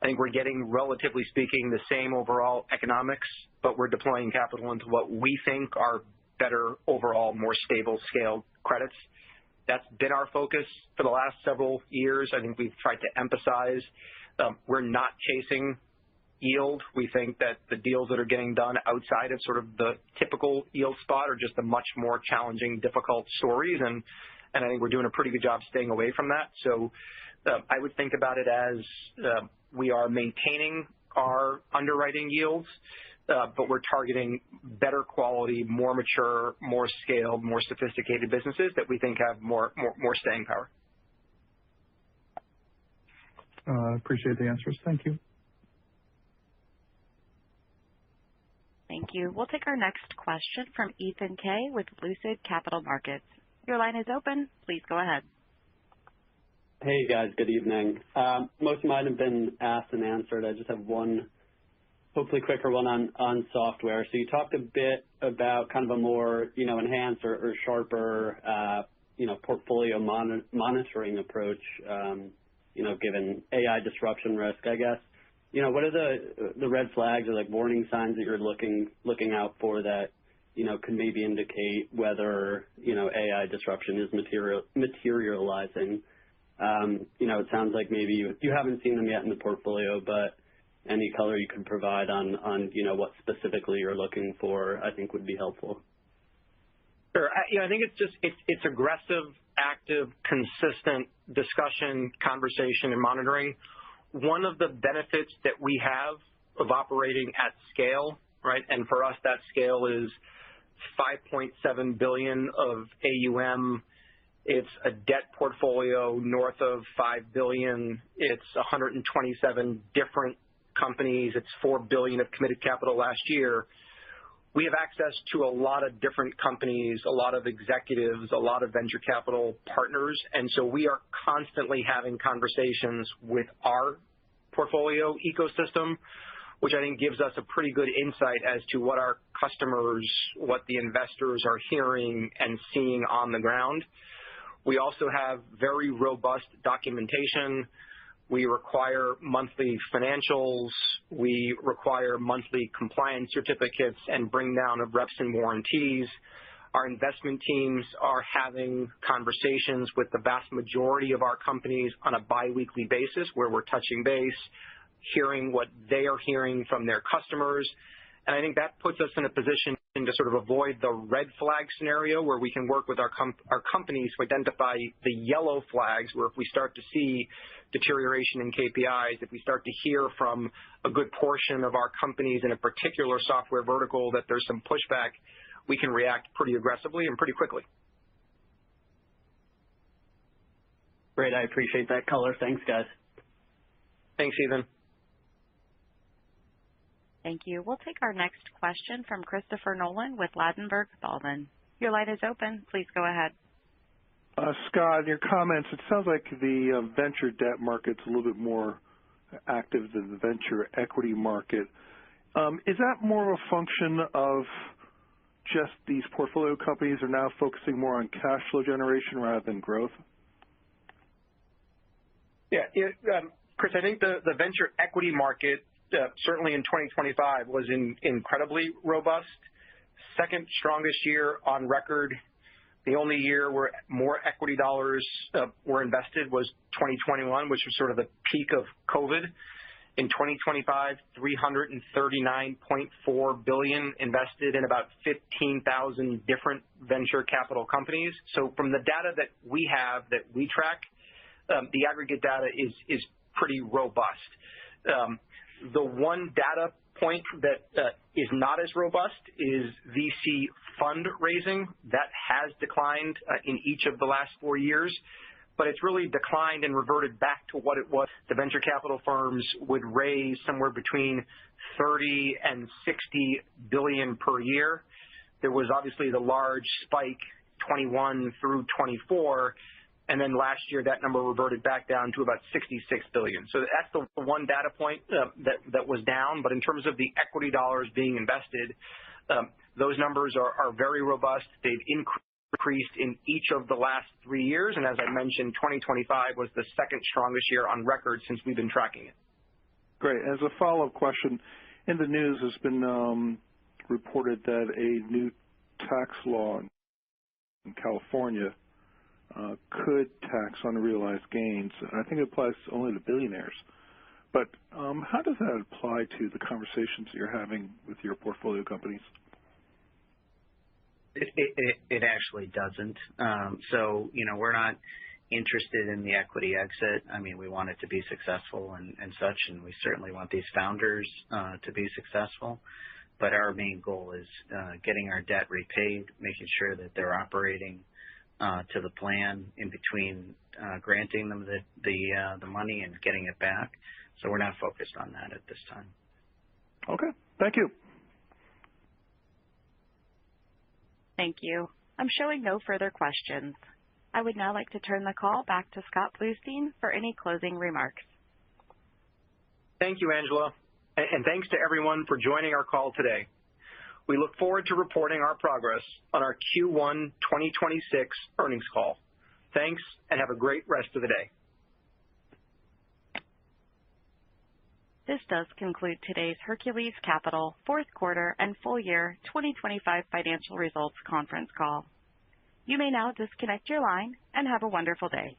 I think we're getting, relatively speaking, the same overall economics, but we're deploying capital into what we think are better overall, more stable scaled credits. That's been our focus for the last several years. I think we've tried to emphasize we're not chasing yield. We think that the deals that are getting done outside of sort of the typical yield spot are just a much more challenging, difficult stories. And I think we're doing a pretty good job staying away from that. So I would think about it as we are maintaining our underwriting yields, but we're targeting better quality, more mature, more scaled, more sophisticated businesses that we think have more staying power. Appreciate the answers. Thank you. Thank you. We'll take our next question from Ethan Kaye with Lucid Capital Markets. Your line is open. Please go ahead. Hey, guys. Good evening. Most of mine have been asked and answered. I just have one, hopefully quicker one on software. So you talked a bit about kind of a more, enhanced or sharper, portfolio monitoring approach, given AI disruption risk, I guess. What are the red flags or like warning signs that you're looking out for that, could maybe indicate whether, AI disruption is materializing? It sounds like maybe you haven't seen them yet in the portfolio, but any color you can provide on what specifically you're looking for, I think would be helpful. Sure. I think it's aggressive, active, consistent discussion, conversation, and monitoring. One of the benefits that we have of operating at scale, right, and for us that scale is $5.7 billion of AUM. It's a debt portfolio north of $5 billion. It's 127 different companies. It's $4 billion of committed capital last year. We have access to a lot of different companies, a lot of executives, a lot of venture capital partners. And so we are constantly having conversations with our portfolio ecosystem, which I think gives us a pretty good insight as to what our customers, what the investors are hearing and seeing on the ground. We also have very robust documentation. We require monthly financials. We require monthly compliance certificates and bring down of reps and warranties. Our investment teams are having conversations with the vast majority of our companies on a biweekly basis where we're touching base, hearing what they are hearing from their customers. And I think that puts us in a position to sort of avoid the red flag scenario where we can work with our companies to identify the yellow flags, where if we start to see deterioration in KPIs, if we start to hear from a good portion of our companies in a particular software vertical that there's some pushback, we can react pretty aggressively and pretty quickly. Great. I appreciate that color. Thanks, guys. Thanks, Ethan. Thank you. We'll take our next question from Christopher Nolan with Ladenburg Thalmann. Your line is open. Please go ahead. Scott, in your comments, it sounds like the venture debt market's a little bit more active than the venture equity market. Is that more of a function of just these portfolio companies are now focusing more on cash flow generation rather than growth? Yeah, Chris, I think the venture equity market, certainly in 2025, was incredibly robust. Second strongest year on record. The only year where more equity dollars were invested was 2021, which was sort of the peak of COVID. In 2025, $339.4 billion invested in about 15,000 different venture capital companies. So from the data that we have, that we track, the aggregate data is pretty robust. The one data point that is not as robust is VC fundraising. That has declined in each of the last 4 years, but it's really declined and reverted back to what it was. The venture capital firms would raise somewhere between 30 and 60 billion per year. There was obviously the large spike 21 through 24, and then last year that number reverted back down to about 66 billion. So that's the one data point that was down. But in terms of the equity dollars being invested, those numbers are very robust. They've increased in each of the last 3 years. And as I mentioned, 2025 was the second strongest year on record since we've been tracking it. Great. As a follow-up question, in the news has been reported that a new tax law in California could tax unrealized gains. I think it applies only to billionaires. But how does that apply to the conversations you're having with your portfolio companies? It actually doesn't. So, we're not interested in the equity exit. I mean, we want it to be successful and such, and we certainly want these founders to be successful. But our main goal is getting our debt repaid, making sure that they're operating to the plan in between granting them the money and getting it back. So we're not focused on that at this time. Okay. Thank you. Thank you. I'm showing no further questions. I would now like to turn the call back to Scott Bluestein for any closing remarks. Thank you, Angela. And thanks to everyone for joining our call today. We look forward to reporting our progress on our Q1 2026 earnings call. Thanks, and have a great rest of the day. This does conclude today's Hercules Capital fourth quarter and full year 2025 financial results conference call. You may now disconnect your line and have a wonderful day.